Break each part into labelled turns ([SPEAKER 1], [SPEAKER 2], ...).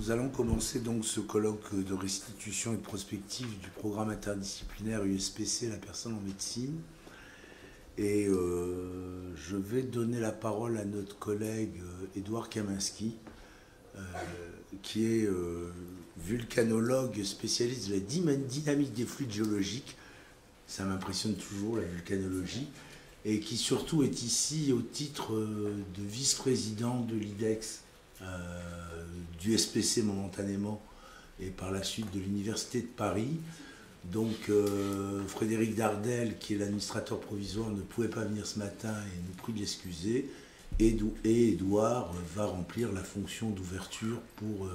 [SPEAKER 1] Nous allons commencer donc ce colloque de restitution et de prospective du programme interdisciplinaire USPC La personne en médecine. Et je vais donner la parole à notre collègue Édouard Kaminski, qui est vulcanologue spécialiste de la dynamique des fluides géologiques. Ça m'impressionne toujours, la vulcanologie. Et qui surtout est ici au titre de vice-président de l'IDEX, du SPC momentanément, et par la suite de l'Université de Paris. Donc Frédéric Dardel, qui est l'administrateur provisoire, ne pouvait pas venir ce matin et nous prie de l'excuser. Et Édouard va remplir la fonction d'ouverture pour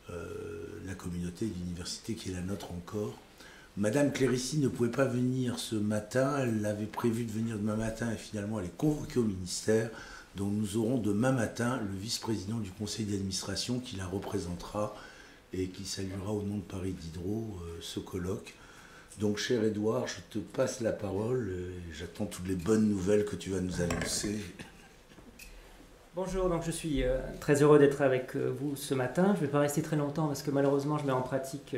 [SPEAKER 1] la communauté de l'université qui est la nôtre encore. Madame Clérici ne pouvait pas venir ce matin, elle avait prévu de venir demain matin et finalement elle est convoquée au ministère. Donc nous aurons demain matin le vice-président du conseil d'administration qui la représentera et qui saluera au nom de Paris Diderot ce colloque. Donc cher Édouard, je te passe la parole et j'attends toutes les bonnes nouvelles que tu vas nous annoncer.
[SPEAKER 2] Bonjour, donc je suis très heureux d'être avec vous ce matin. Je ne vais pas rester très longtemps parce que malheureusement je mets en pratique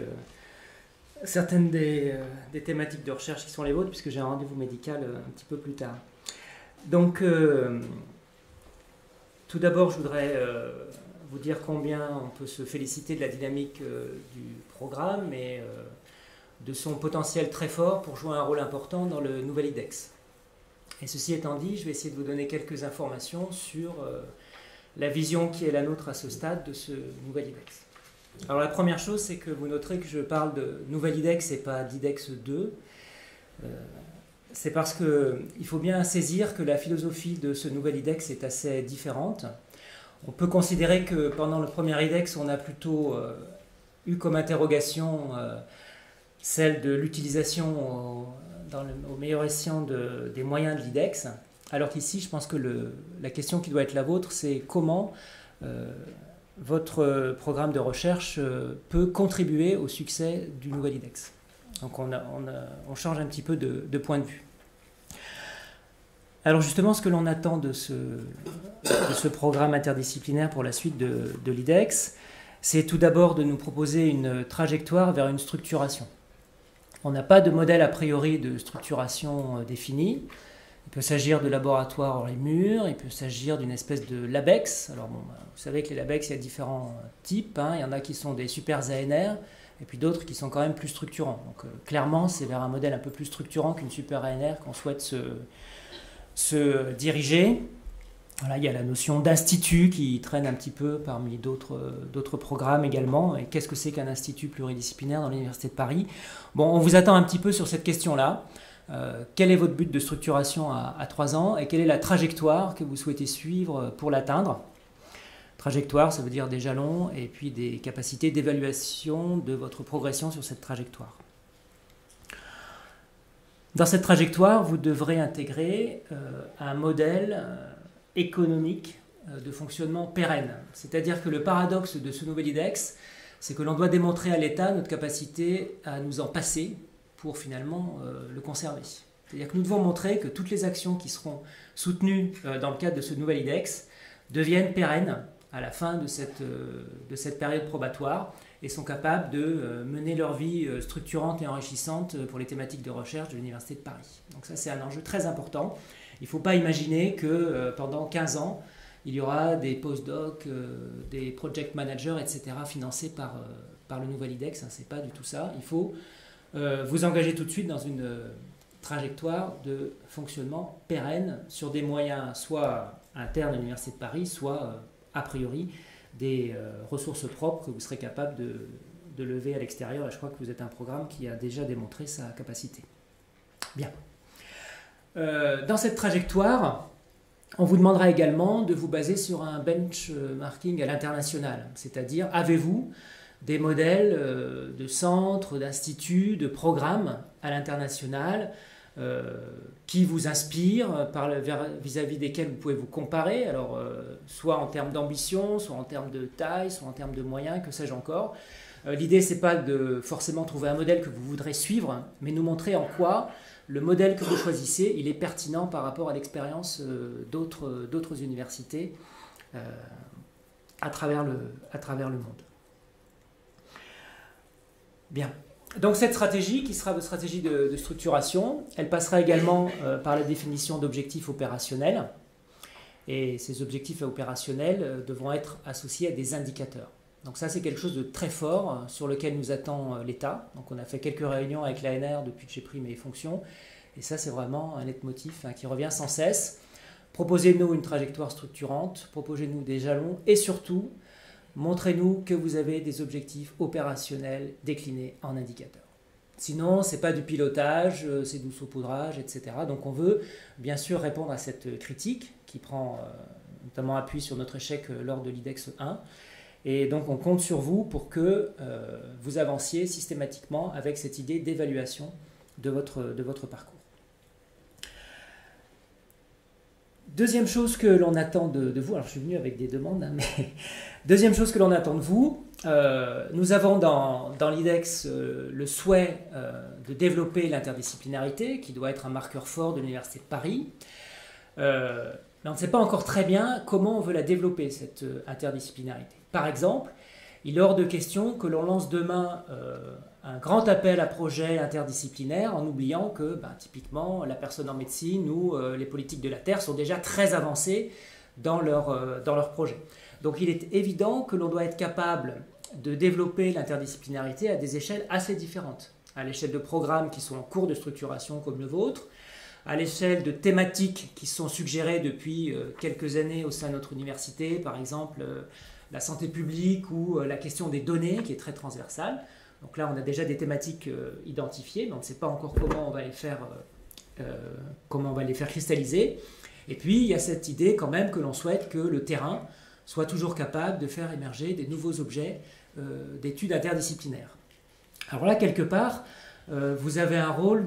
[SPEAKER 2] certaines des thématiques de recherche qui sont les vôtres, puisque j'ai un rendez-vous médical un petit peu plus tard. Donc, tout d'abord, je voudrais vous dire combien on peut se féliciter de la dynamique du programme et de son potentiel très fort pour jouer un rôle important dans le nouvel IDEX. Et ceci étant dit, je vais essayer de vous donner quelques informations sur la vision qui est la nôtre à ce stade de ce nouvel IDEX. Alors la première chose, c'est que vous noterez que je parle de nouvel IDEX et pas d'IDEX 2. C'est parce qu'il faut bien saisir que la philosophie de ce nouvel IDEX est assez différente. On peut considérer que pendant le premier IDEX, on a plutôt eu comme interrogation celle de l'utilisation au meilleur escient des moyens de l'IDEX, alors qu'ici, je pense que la question qui doit être la vôtre, c'est comment votre programme de recherche peut contribuer au succès du nouvel IDEX. Donc on change un petit peu de point de vue. Alors justement, ce que l'on attend de ce programme interdisciplinaire pour la suite de l'IDEX, c'est tout d'abord de nous proposer une trajectoire vers une structuration. On n'a pas de modèle a priori de structuration défini. Il peut s'agir de laboratoires hors les murs, il peut s'agir d'une espèce de LabEx. Alors bon, vous savez que les LabEx, il y a différents types. Il y en a qui sont des super ANR, et puis d'autres qui sont quand même plus structurants. Donc clairement, c'est vers un modèle un peu plus structurant qu'une super ANR qu'on souhaite se diriger. Voilà, il y a la notion d'institut qui traîne un petit peu parmi d'autres programmes également. Et qu'est-ce que c'est qu'un institut pluridisciplinaire dans l'Université de Paris? Bon, on vous attend un petit peu sur cette question-là. Quel est votre but de structuration à 3 ans et quelle est la trajectoire que vous souhaitez suivre pour l'atteindre? Trajectoire, ça veut dire des jalons et puis des capacités d'évaluation de votre progression sur cette trajectoire. Dans cette trajectoire, vous devrez intégrer un modèle économique de fonctionnement pérenne. C'est-à-dire que le paradoxe de ce nouvel IDEX, c'est que l'on doit démontrer à l'État notre capacité à nous en passer pour finalement le conserver. C'est-à-dire que nous devons montrer que toutes les actions qui seront soutenues dans le cadre de ce nouvel IDEX deviennent pérennes à la fin de cette période probatoire et sont capables de mener leur vie structurante et enrichissante pour les thématiques de recherche de l'Université de Paris. Donc ça, c'est un enjeu très important. Il ne faut pas imaginer que pendant 15 ans, il y aura des postdocs, des project managers, etc. financés par le nouvel IDEX. Ce n'est pas du tout ça. Il faut vous engagez tout de suite dans une trajectoire de fonctionnement pérenne sur des moyens soit internes à l'Université de Paris, soit a priori des ressources propres que vous serez capable de lever à l'extérieur. Et je crois que vous êtes un programme qui a déjà démontré sa capacité. Bien. Dans cette trajectoire, on vous demandera également de vous baser sur un benchmarking à l'international. C'est-à-dire, avez-vous des modèles de centres, d'instituts, de programmes à l'international qui vous inspirent, vis-à-vis desquels vous pouvez vous comparer, alors soit en termes d'ambition, soit en termes de taille, soit en termes de moyens, que sais-je encore. L'idée, c'est pas de forcément trouver un modèle que vous voudrez suivre, mais nous montrer en quoi le modèle que vous choisissez, il est pertinent par rapport à l'expérience d'autres universités à travers le monde. Bien. Donc cette stratégie, qui sera votre stratégie de structuration, elle passera également par la définition d'objectifs opérationnels. Et ces objectifs opérationnels devront être associés à des indicateurs. Donc ça, c'est quelque chose de très fort sur lequel nous attend l'État. Donc on a fait quelques réunions avec l'ANR depuis que j'ai pris mes fonctions. Et ça, c'est vraiment un leitmotiv qui revient sans cesse. Proposez-nous une trajectoire structurante, proposez-nous des jalons et surtout, montrez-nous que vous avez des objectifs opérationnels déclinés en indicateurs. Sinon, ce n'est pas du pilotage, c'est du saupoudrage, etc. Donc on veut bien sûr répondre à cette critique qui prend notamment appui sur notre échec lors de l'IDEX 1. Et donc on compte sur vous pour que vous avanciez systématiquement avec cette idée d'évaluation de votre parcours. Deuxième chose que l'on attend de vous, alors je suis venu avec des demandes, hein, mais deuxième chose que l'on attend de vous, nous avons dans l'IDEX le souhait de développer l'interdisciplinarité, qui doit être un marqueur fort de l'Université de Paris. Mais on ne sait pas encore très bien comment on veut la développer, cette interdisciplinarité. Par exemple, il est hors de question que l'on lance demain un grand appel à projet interdisciplinaire en oubliant que, typiquement, la personne en médecine ou les politiques de la Terre sont déjà très avancées dans leur projet. Donc il est évident que l'on doit être capable de développer l'interdisciplinarité à des échelles assez différentes. À l'échelle de programmes qui sont en cours de structuration comme le vôtre, à l'échelle de thématiques qui sont suggérées depuis quelques années au sein de notre université, par exemple la santé publique ou la question des données qui est très transversale. Donc là, on a déjà des thématiques identifiées, mais on ne sait pas encore comment on va les faire cristalliser. Et puis, il y a cette idée quand même que l'on souhaite que le terrain soit toujours capable de faire émerger des nouveaux objets d'études interdisciplinaires. Alors là, quelque part, vous avez un rôle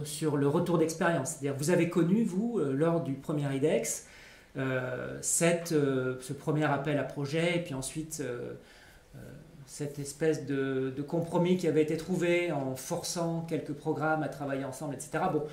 [SPEAKER 2] sur le retour d'expérience. C'est-à-dire vous avez connu, vous, lors du premier IDEX, ce premier appel à projet, et puis ensuite cette espèce de compromis qui avait été trouvé en forçant quelques programmes à travailler ensemble, etc. Bon,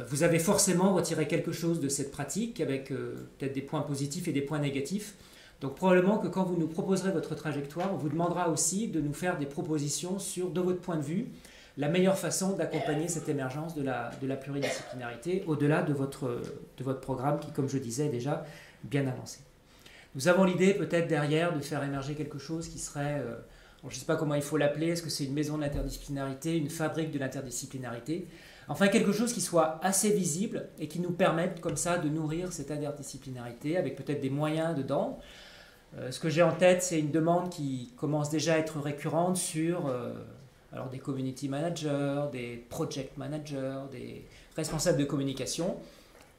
[SPEAKER 2] vous avez forcément retiré quelque chose de cette pratique, avec peut-être des points positifs et des points négatifs. Donc probablement que quand vous nous proposerez votre trajectoire, on vous demandera aussi de nous faire des propositions sur, de votre point de vue, la meilleure façon d'accompagner cette émergence de la pluridisciplinarité au-delà de votre programme qui, comme je disais, est déjà bien avancé. Nous avons l'idée peut-être derrière de faire émerger quelque chose qui serait, je ne sais pas comment il faut l'appeler, est-ce que c'est une maison de l'interdisciplinarité, une fabrique de l'interdisciplinarité, enfin quelque chose qui soit assez visible et qui nous permette comme ça de nourrir cette interdisciplinarité avec peut-être des moyens dedans. Ce que j'ai en tête, c'est une demande qui commence déjà à être récurrente sur alors des community managers, des project managers, des responsables de communication.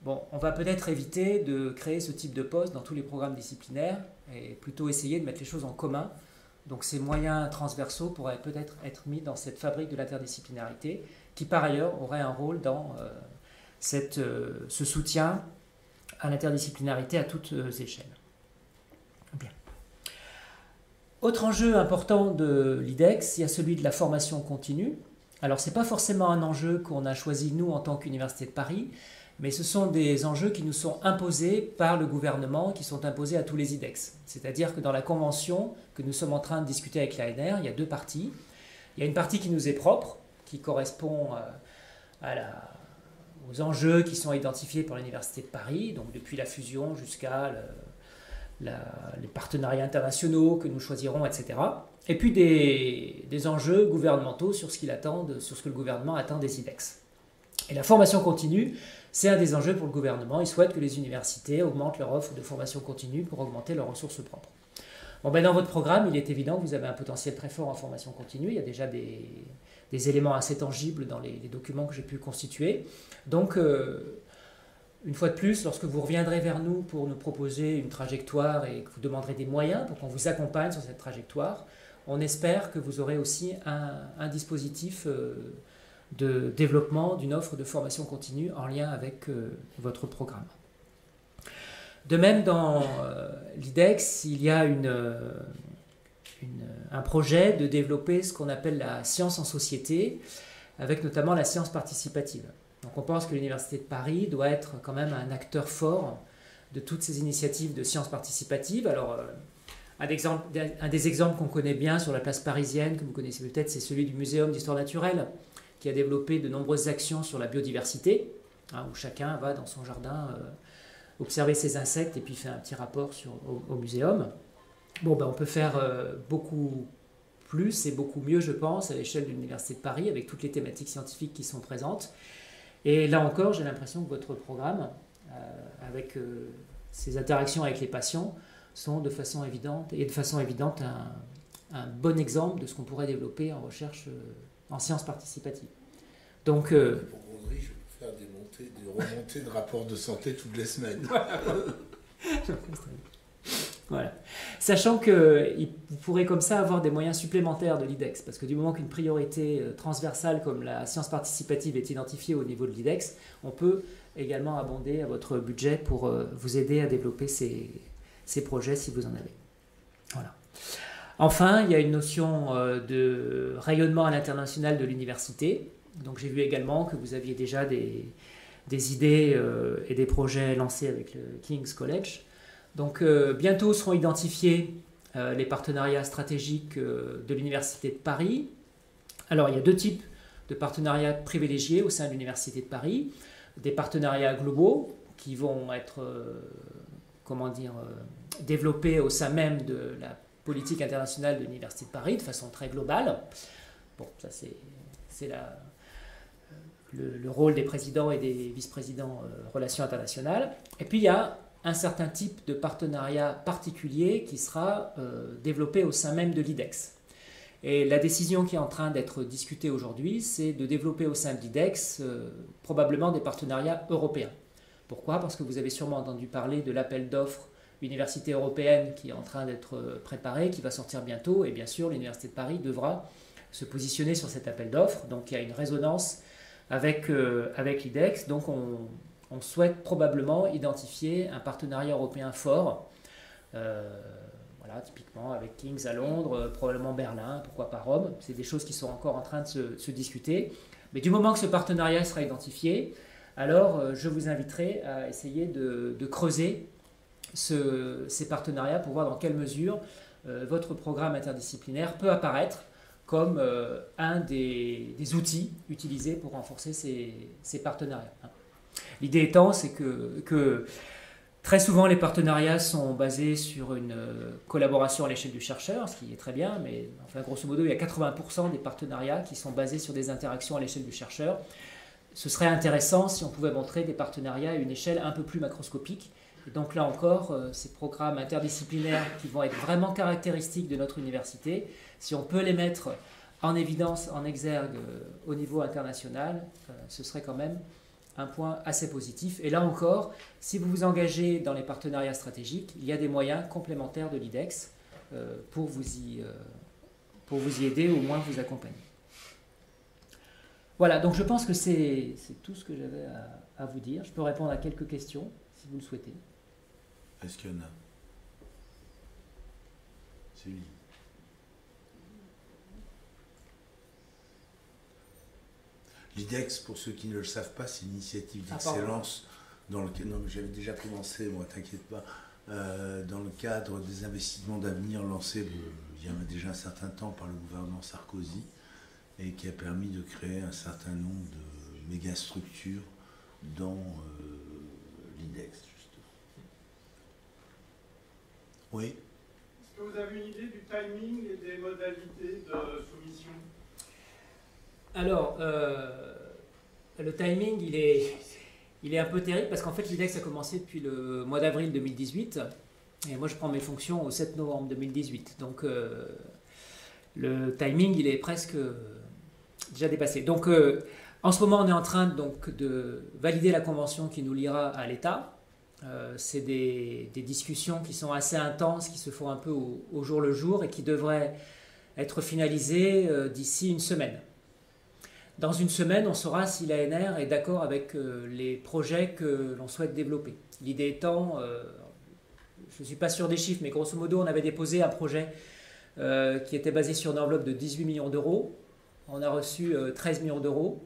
[SPEAKER 2] Bon, on va peut-être éviter de créer ce type de poste dans tous les programmes disciplinaires et plutôt essayer de mettre les choses en commun. Donc ces moyens transversaux pourraient peut-être être mis dans cette fabrique de l'interdisciplinarité qui par ailleurs aurait un rôle dans ce soutien à l'interdisciplinarité à toutes échelles. Bien. Autre enjeu important de l'IDEX, il y a celui de la formation continue. Alors ce n'est pas forcément un enjeu qu'on a choisi nous en tant qu'Université de Paris, mais ce sont des enjeux qui nous sont imposés par le gouvernement, qui sont imposés à tous les IDEX. C'est-à-dire que dans la convention que nous sommes en train de discuter avec l'ANR, il y a deux parties. Il y a une partie qui nous est propre, qui correspond aux enjeux qui sont identifiés par l'Université de Paris, donc depuis la fusion jusqu'à les partenariats internationaux que nous choisirons, etc. Et puis des enjeux gouvernementaux sur ce que le gouvernement attend des IDEX. Et la formation continue, c'est un des enjeux pour le gouvernement. Il souhaite que les universités augmentent leur offre de formation continue pour augmenter leurs ressources propres. Bon, dans votre programme, il est évident que vous avez un potentiel très fort en formation continue. Il y a déjà des éléments assez tangibles dans les documents que j'ai pu constituer. Donc, une fois de plus, lorsque vous reviendrez vers nous pour nous proposer une trajectoire et que vous demanderez des moyens pour qu'on vous accompagne sur cette trajectoire, on espère que vous aurez aussi un dispositif de développement d'une offre de formation continue en lien avec votre programme. De même, dans l'IDEX, il y a un projet de développer ce qu'on appelle la science en société, avec notamment la science participative. Donc on pense que l'Université de Paris doit être quand même un acteur fort de toutes ces initiatives de science participative. Alors Un des exemples qu'on connaît bien sur la place parisienne, que vous connaissez peut-être, c'est celui du Muséum d'histoire naturelle, qui a développé de nombreuses actions sur la biodiversité, où chacun va dans son jardin observer ses insectes et puis fait un petit rapport au muséum. Bon, on peut faire beaucoup plus et beaucoup mieux, je pense, à l'échelle de l'Université de Paris, avec toutes les thématiques scientifiques qui sont présentes. Et là encore, j'ai l'impression que votre programme, avec ces interactions avec les patients, sont de façon évidente un bon exemple de ce qu'on pourrait développer en recherche en sciences participatives. Donc,
[SPEAKER 1] pour Gondry, je peux faire des remontées de rapports de santé toutes les semaines.
[SPEAKER 2] Voilà. Sachant que vous pourrez comme ça avoir des moyens supplémentaires de l'IDEX, parce que du moment qu'une priorité transversale comme la science participative est identifiée au niveau de l'IDEX, on peut également abonder à votre budget pour vous aider à développer ces projets si vous en avez. Voilà. Enfin, il y a une notion de rayonnement à l'international de l'université. Donc j'ai vu également que vous aviez déjà des idées et des projets lancés avec le King's College. Donc bientôt seront identifiés les partenariats stratégiques de l'Université de Paris. Alors il y a deux types de partenariats privilégiés au sein de l'Université de Paris. Des partenariats globaux qui vont être développés au sein même de la politique internationale de l'Université de Paris de façon très globale. Bon, ça c'est le rôle des présidents et des vice-présidents relations internationales. Et puis il y a un certain type de partenariat particulier qui sera développé au sein même de l'IDEX. Et la décision qui est en train d'être discutée aujourd'hui, c'est de développer au sein de l'IDEX probablement des partenariats européens. Pourquoi? Parce que vous avez sûrement entendu parler de l'appel d'offres Université européenne qui est en train d'être préparé, qui va sortir bientôt, et bien sûr l'Université de Paris devra se positionner sur cet appel d'offres. Donc il y a une résonance avec l'IDEX. Donc on souhaite probablement identifier un partenariat européen fort, voilà, typiquement avec King's à Londres, probablement Berlin, pourquoi pas Rome. C'est des choses qui sont encore en train de se discuter. Mais du moment que ce partenariat sera identifié, alors je vous inviterai à essayer de creuser ces partenariats pour voir dans quelle mesure votre programme interdisciplinaire peut apparaître comme un des outils utilisés pour renforcer ces partenariats. L'idée étant, c'est que très souvent les partenariats sont basés sur une collaboration à l'échelle du chercheur, ce qui est très bien, mais enfin, grosso modo, il y a 80% des partenariats qui sont basés sur des interactions à l'échelle du chercheur. Ce serait intéressant si on pouvait montrer des partenariats à une échelle un peu plus macroscopique. Et donc là encore, ces programmes interdisciplinaires qui vont être vraiment caractéristiques de notre université, si on peut les mettre en évidence, en exergue au niveau international, ce serait quand même un point assez positif. Et là encore, si vous vous engagez dans les partenariats stratégiques, il y a des moyens complémentaires de l'IDEX pour vous y aider ou au moins vous accompagner. Voilà, donc je pense que c'est tout ce que j'avais à vous dire. Je peux répondre à quelques questions si vous le souhaitez.
[SPEAKER 1] Est-ce qu'il y en a? C'est lui. L'IDEX, pour ceux qui ne le savent pas, c'est une initiative d'excellence dans lequel, non, mais j'avais déjà commencé, moi, t'inquiète pas, dans le cadre des investissements d'avenir lancés il y a déjà un certain temps par le gouvernement Sarkozy et qui a permis de créer un certain nombre de mégastructures dans l'IDEX, justement. Oui.
[SPEAKER 3] Est-ce que vous avez une idée du timing et des modalités de soumission?
[SPEAKER 2] Alors, le timing, il est un peu terrible parce qu'en fait, l'IDEX a commencé depuis le mois d'avril 2018 et moi, je prends mes fonctions au 7 novembre 2018. Donc, le timing, il est presque déjà dépassé. Donc, en ce moment, on est en train donc, de valider la convention qui nous liera à l'État. C'est des discussions qui sont assez intenses, qui se font un peu au jour le jour et qui devraient être finalisées d'ici une semaine. Dans une semaine, on saura si l'ANR est d'accord avec les projets que l'on souhaite développer. L'idée étant, je ne suis pas sûr des chiffres, mais grosso modo, on avait déposé un projet qui était basé sur une enveloppe de 18 millions d'euros. On a reçu 13 millions d'euros.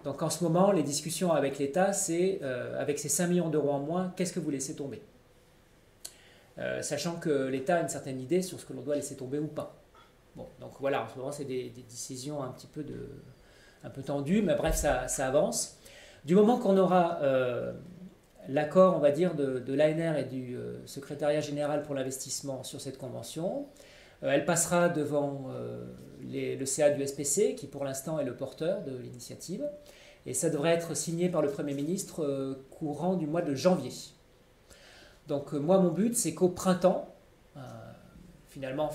[SPEAKER 2] Donc en ce moment, les discussions avec l'État, c'est avec ces 5 millions d'euros en moins, qu'est-ce que vous laissez tomber? sachant que l'État a une certaine idée sur ce que l'on doit laisser tomber ou pas. Bon, donc voilà, en ce moment, c'est des décisions un peu tendues, mais bref, ça avance. Du moment qu'on aura l'accord, on va dire, de l'ANR et du secrétariat général pour l'investissement sur cette convention, elle passera devant le CA du SPC, qui pour l'instant est le porteur de l'initiative, et ça devrait être signé par le Premier ministre courant du mois de janvier. Donc moi, mon but, c'est qu'au printemps, finalement,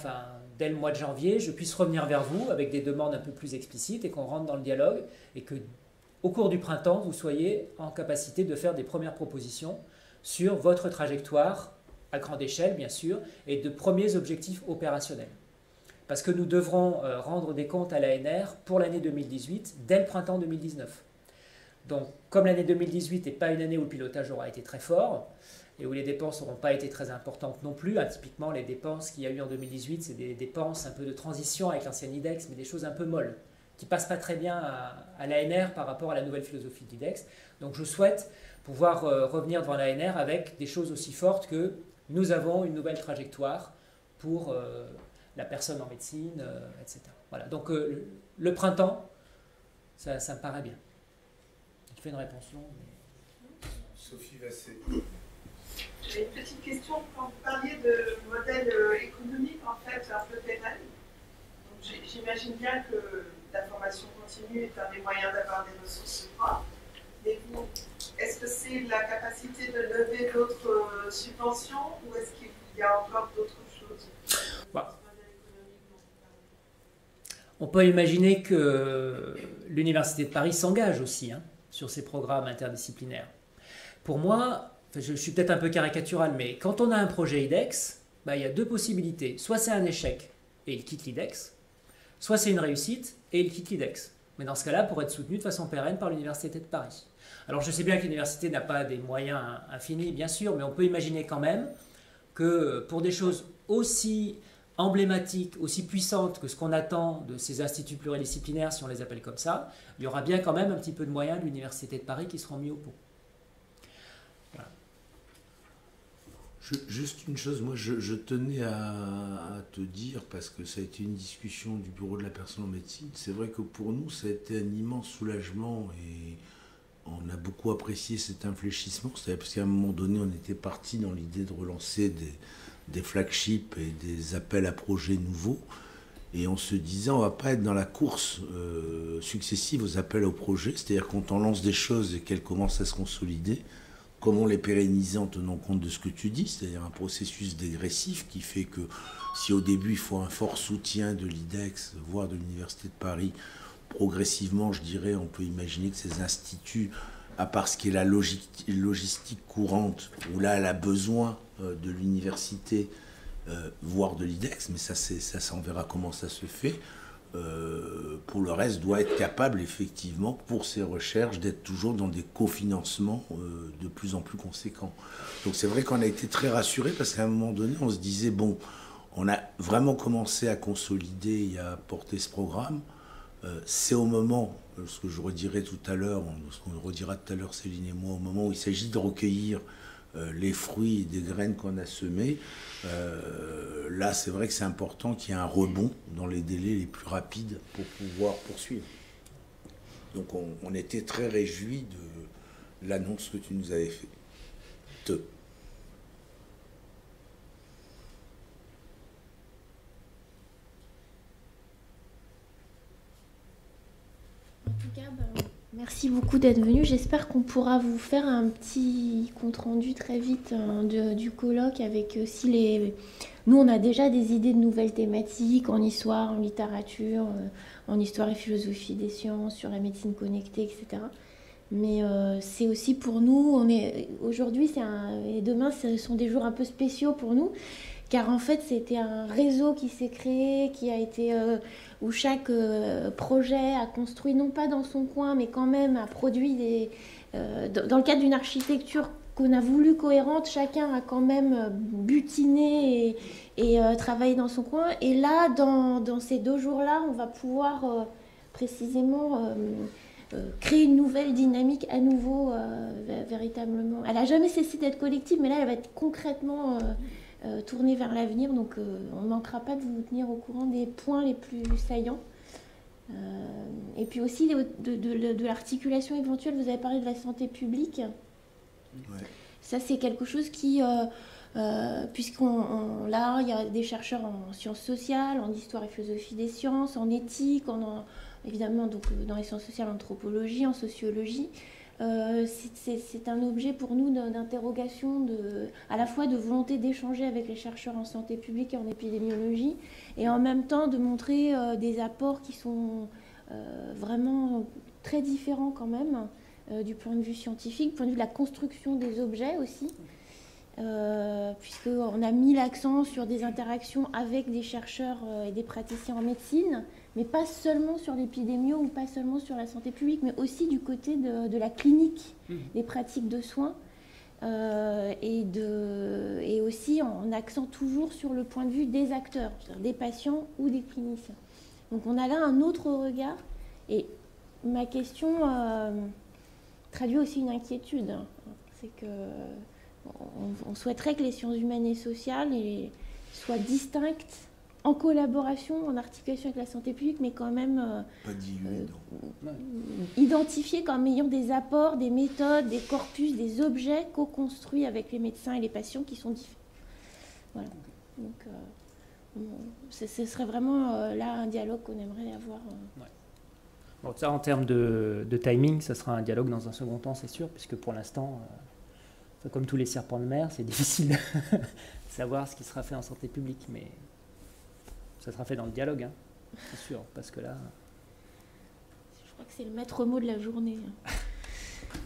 [SPEAKER 2] dès le mois de janvier, je puisse revenir vers vous avec des demandes un peu plus explicites et qu'on rentre dans le dialogue et que au cours du printemps, vous soyez en capacité de faire des premières propositions sur votre trajectoire à grande échelle, bien sûr, et de premiers objectifs opérationnels. Parce que nous devrons rendre des comptes à l'ANR pour l'année 2018, dès le printemps 2019. Donc, comme l'année 2018 n'est pas une année où le pilotage aura été très fort, et où les dépenses n'auront pas été très importantes non plus, typiquement les dépenses qu'il y a eu en 2018, c'est des dépenses un peu de transition avec l'ancien IDEX, mais des choses un peu molles, qui ne passent pas très bien à l'ANR par rapport à la nouvelle philosophie de l'IDEX. Donc je souhaite pouvoir revenir devant l'ANR avec des choses aussi fortes que nous avons une nouvelle trajectoire pour la personne en médecine, etc. Voilà, donc le printemps, ça me paraît bien. Je fais une réponse longue. Mais...
[SPEAKER 1] Sophie Vassé.
[SPEAKER 4] J'ai une petite question. Quand vous parliez de modèle économique, en fait, un peu pérenne, j'imagine bien que la formation continue est un des moyens d'avoir des ressources propres. Mais vous, est-ce que c'est la capacité de lever d'autres subventions ou est-ce qu'il y a encore d'autres choses?
[SPEAKER 2] On peut imaginer que l'Université de Paris s'engage aussi sur ces programmes interdisciplinaires. Pour moi, je suis peut-être un peu caricatural, mais quand on a un projet IDEX, il y a deux possibilités. Soit c'est un échec et il quitte l'IDEX, soit c'est une réussite et il quitte l'IDEX. Mais dans ce cas-là, pour être soutenu de façon pérenne par l'Université de Paris. Alors je sais bien que l'université n'a pas des moyens infinis, bien sûr, mais on peut imaginer quand même que pour des choses aussi emblématiques, aussi puissantes que ce qu'on attend de ces instituts pluridisciplinaires, si on les appelle comme ça, il y aura bien quand même un petit peu de moyens de l'Université de Paris qui seront mis au pot. Voilà.
[SPEAKER 1] Juste une chose, moi je tenais à te dire, parce que ça a été une discussion du bureau de la personne en médecine, c'est vrai que pour nous ça a été un immense soulagement et on a beaucoup apprécié cet infléchissement, c'est-à-dire parce qu'à un moment donné on était parti dans l'idée de relancer des flagships et des appels à projets nouveaux, et on se disait on ne va pas être dans la course successive aux appels aux projets, c'est-à-dire quand on lance des choses et qu'elles commencent à se consolider, comment les pérenniser en tenant compte de ce que tu dis, c'est-à-dire un processus dégressif qui fait que si au début il faut un fort soutien de l'IDEX, voire de l'Université de Paris, progressivement, je dirais, on peut imaginer que ces instituts, à part ce qui est la logistique courante, où là elle a besoin de l'université, voire de l'IDEX, mais ça on verra comment ça se fait, pour le reste, doit être capable, effectivement, pour ses recherches, d'être toujours dans des cofinancements de plus en plus conséquents. Donc c'est vrai qu'on a été très rassurés, parce qu'à un moment donné, on se disait, bon, on a vraiment commencé à consolider et à porter ce programme. C'est au moment, ce que je redirai tout à l'heure, ce qu'on redira tout à l'heure Céline et moi, au moment où il s'agit de recueillir les fruits et des graines qu'on a semées, là c'est vrai que c'est important qu'il y ait un rebond dans les délais les plus rapides pour pouvoir poursuivre. Donc on était très réjouis de l'annonce que tu nous avais faite.
[SPEAKER 5] En tout cas, merci beaucoup d'être venu. J'espère qu'on pourra vous faire un petit compte-rendu très vite du colloque avec aussi les... Nous, on a déjà des idées de nouvelles thématiques en histoire, en littérature, en histoire et philosophie des sciences, sur la médecine connectée, etc. Mais c'est aussi pour nous, aujourd'hui et demain, ce sont des jours un peu spéciaux pour nous, car en fait, c'était un réseau qui s'est créé, qui a été... où chaque projet a construit, non pas dans son coin, mais quand même a produit dans le cadre d'une architecture qu'on a voulu cohérente, chacun a quand même butiné et travaillé dans son coin. Et là, dans ces 2 jours-là, on va pouvoir précisément créer une nouvelle dynamique à nouveau, véritablement. Elle n'a jamais cessé d'être collective, mais là, elle va être concrètement tournée vers l'avenir. Donc on ne manquera pas de vous tenir au courant des points les plus saillants. Et puis aussi de l'articulation éventuelle. Vous avez parlé de la santé publique.
[SPEAKER 1] Ouais.
[SPEAKER 5] Ça, c'est quelque chose qui... là, il y a des chercheurs en sciences sociales, en histoire et philosophie des sciences, en éthique, évidemment donc, dans les sciences sociales, en anthropologie, en sociologie. C'est un objet pour nous d'interrogation, à la fois de volonté d'échanger avec les chercheurs en santé publique et en épidémiologie, et en même temps de montrer des apports qui sont vraiment très différents quand même, du point de vue scientifique, du point de vue de la construction des objets aussi. Puisqu'on a mis l'accent sur des interactions avec des chercheurs et des praticiens en médecine, mais pas seulement sur l'épidémio ou pas seulement sur la santé publique, mais aussi du côté de la clinique, des pratiques de soins, et aussi en accent toujours sur le point de vue des acteurs, des patients ou des cliniciens. Donc on a là un autre regard, et ma question traduit aussi une inquiétude, c'est que on souhaiterait que les sciences humaines et sociales soient distinctes, en collaboration, en articulation avec la santé publique, mais quand même
[SPEAKER 1] pas diluées,
[SPEAKER 5] identifiées comme ayant des apports, des méthodes, des corpus, des objets co-construits avec les médecins et les patients qui sont différents. Voilà. Donc, ce serait vraiment là un dialogue qu'on aimerait avoir.
[SPEAKER 2] Bon, ça, en termes de timing, ça sera un dialogue dans un second temps, c'est sûr, puisque pour l'instant... comme tous les serpents de mer, c'est difficile de savoir ce qui sera fait en santé publique, mais ça sera fait dans le dialogue, hein, c'est sûr, parce que là...
[SPEAKER 5] Je crois que c'est le maître mot de la journée.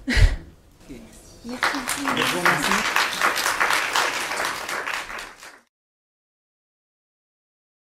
[SPEAKER 2] Okay.
[SPEAKER 5] Merci.
[SPEAKER 2] Merci.